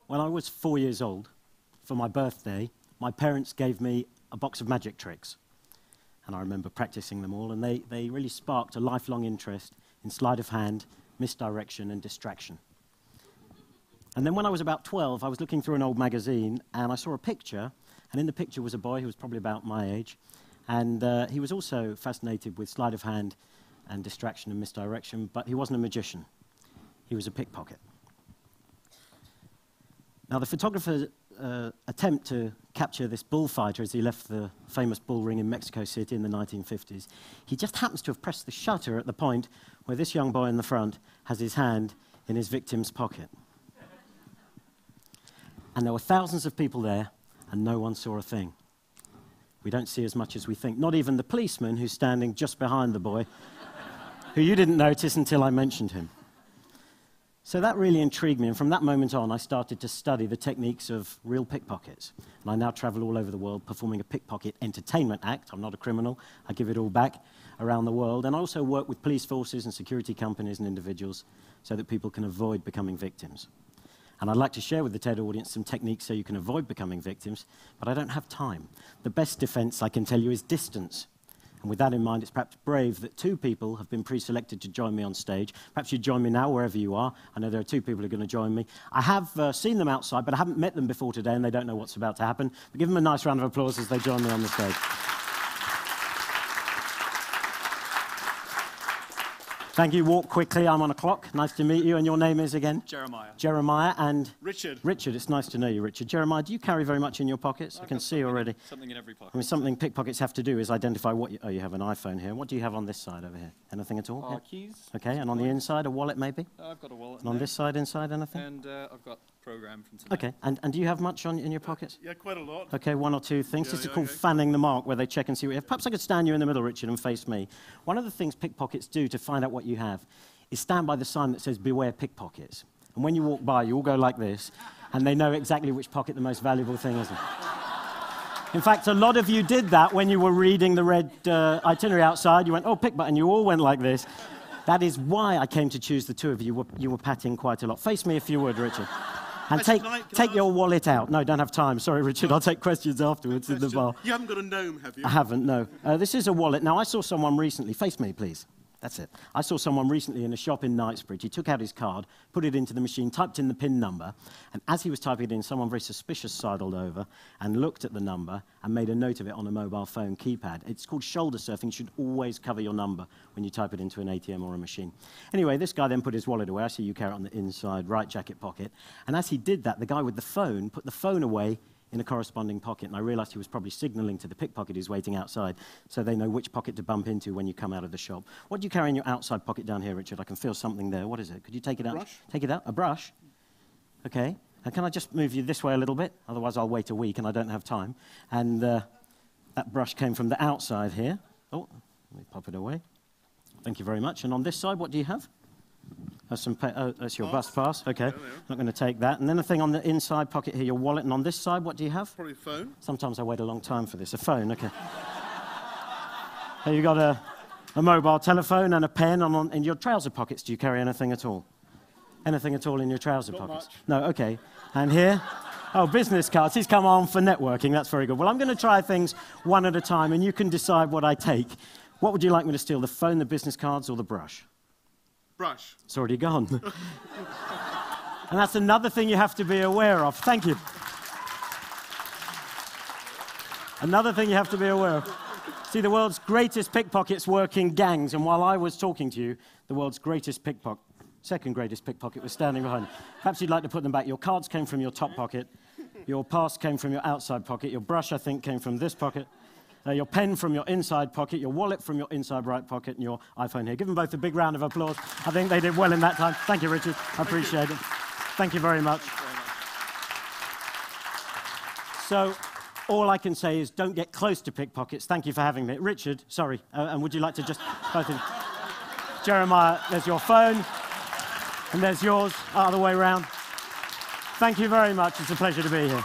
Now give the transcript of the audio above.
When I was 4 years old, for my birthday, my parents gave me a box of magic tricks. And I remember practicing them all, and they really sparked a lifelong interest in sleight of hand, misdirection, and distraction. And then when I was about 12, I was looking through an old magazine, and I saw a picture, and in the picture was a boy who was probably about my age, and he was also fascinated with sleight of hand and distraction and misdirection, but he wasn't a magician. He was a pickpocket. Now, the photographer's attempt to capture this bullfighter as he left the famous bull ring in Mexico City in the 1950s, he just happens to have pressed the shutter at the point where this young boy in the front has his hand in his victim's pocket. And there were thousands of people there, and no one saw a thing. We don't see as much as we think. Not even the policeman who's standing just behind the boy, who you didn't notice until I mentioned him. So that really intrigued me, and from that moment on, I started to study the techniques of real pickpockets. And I now travel all over the world performing a pickpocket entertainment act. I'm not a criminal. I give it all back around the world. And I also work with police forces and security companies and individuals so that people can avoid becoming victims. And I'd like to share with the TED audience some techniques so you can avoid becoming victims, but I don't have time. The best defense, I can tell you, is distance. And with that in mind, it's perhaps brave that two people have been pre-selected to join me on stage. Perhaps you join me now, wherever you are. I know there are two people who are going to join me. I have seen them outside, but I haven't met them before today, and they don't know what's about to happen. But give them a nice round of applause as they join me on the stage. Thank you. Walk quickly. I'm on a clock. Nice to meet you. And your name is again? Jeremiah. Jeremiah and? Richard. Richard. It's nice to know you, Richard. Jeremiah, do you carry very much in your pockets? I can see already. Something in every pocket. I mean, something pickpockets have to do is identify what you... Oh, you have an iPhone here. What do you have on this side over here? Anything at all? Keys. Okay, and on the inside, a wallet maybe? I've got a wallet. And on this side, inside, anything? And I've got a program from today. Okay, and do you have much in your pockets? Yeah, quite a lot. Okay, one or two things. This is called fanning the mark, where they check and see what you have. Perhaps I could stand you in the middle, Richard, and face me. One of the things pickpockets do to find out what you have is stand by the sign that says, beware pickpockets. And when you walk by, you all go like this, and they know exactly which pocket the most valuable thing is in. In fact, a lot of you did that when you were reading the red itinerary outside. You went, oh, pickpocket, and you all went like this. That is why I came to choose the two of you. You were patting quite a lot. Face me if you would, Richard. And take your wallet out. No, don't have time. Sorry, Richard. I'll take questions afterwards in the bar. You haven't got a gnome, have you? I haven't, no. This is a wallet. Now, I saw someone recently. Face me, please. That's it. I saw someone recently in a shop in Knightsbridge. He took out his card, put it into the machine, typed in the PIN number, and as he was typing it in, someone very suspicious sidled over and looked at the number and made a note of it on a mobile phone keypad. It's called shoulder surfing. You should always cover your number when you type it into an ATM or a machine. Anyway, this guy then put his wallet away. I see you carry it on the inside right jacket pocket. And as he did that, the guy with the phone put the phone away in a corresponding pocket, and I realized he was probably signaling to the pickpocket who's waiting outside, so they know which pocket to bump into when you come out of the shop. What do you carry in your outside pocket down here, Richard? I can feel something there. What is it? Could you take it out? Brush. Take it out? A brush? Okay. And can I just move you this way a little bit? Otherwise I'll wait a week and I don't have time. And that brush came from the outside here. Oh, let me pop it away. Thank you very much. And on this side, what do you have? That's your bus pass. Okay, not going to take that. And then a thing on the inside pocket here, your wallet. And on this side, what do you have? Probably a phone. Sometimes I wait a long time for this. A phone, okay. You've got a mobile telephone and a pen. In your trouser pockets, do you carry anything at all? Anything at all in your trouser pockets? Not much. No, okay. And here? Oh, business cards. He's come on for networking. That's very good. Well, I'm going to try things one at a time, and you can decide what I take. What would you like me to steal, the phone, the business cards, or the brush? Brush. It's already gone. And that's another thing you have to be aware of. Thank you. Another thing you have to be aware of. See, the world's greatest pickpockets work in gangs, and while I was talking to you, the world's greatest pickpocket, second greatest pickpocket, was standing behind. Perhaps you'd like to put them back. Your cards came from your top pocket. Your pass came from your outside pocket. Your brush, I think, came from this pocket. Your pen from your inside pocket, your wallet from your inside right pocket, and your iPhone here. Give them both a big round of applause. I think they did well in that time. Thank you, Richard. I appreciate it. Thank you very much. So all I can say is don't get close to pickpockets. Thank you for having me. Richard, sorry, and would you like to just both in? Jeremiah, there's your phone, and there's yours, other way around. Thank you very much. It's a pleasure to be here.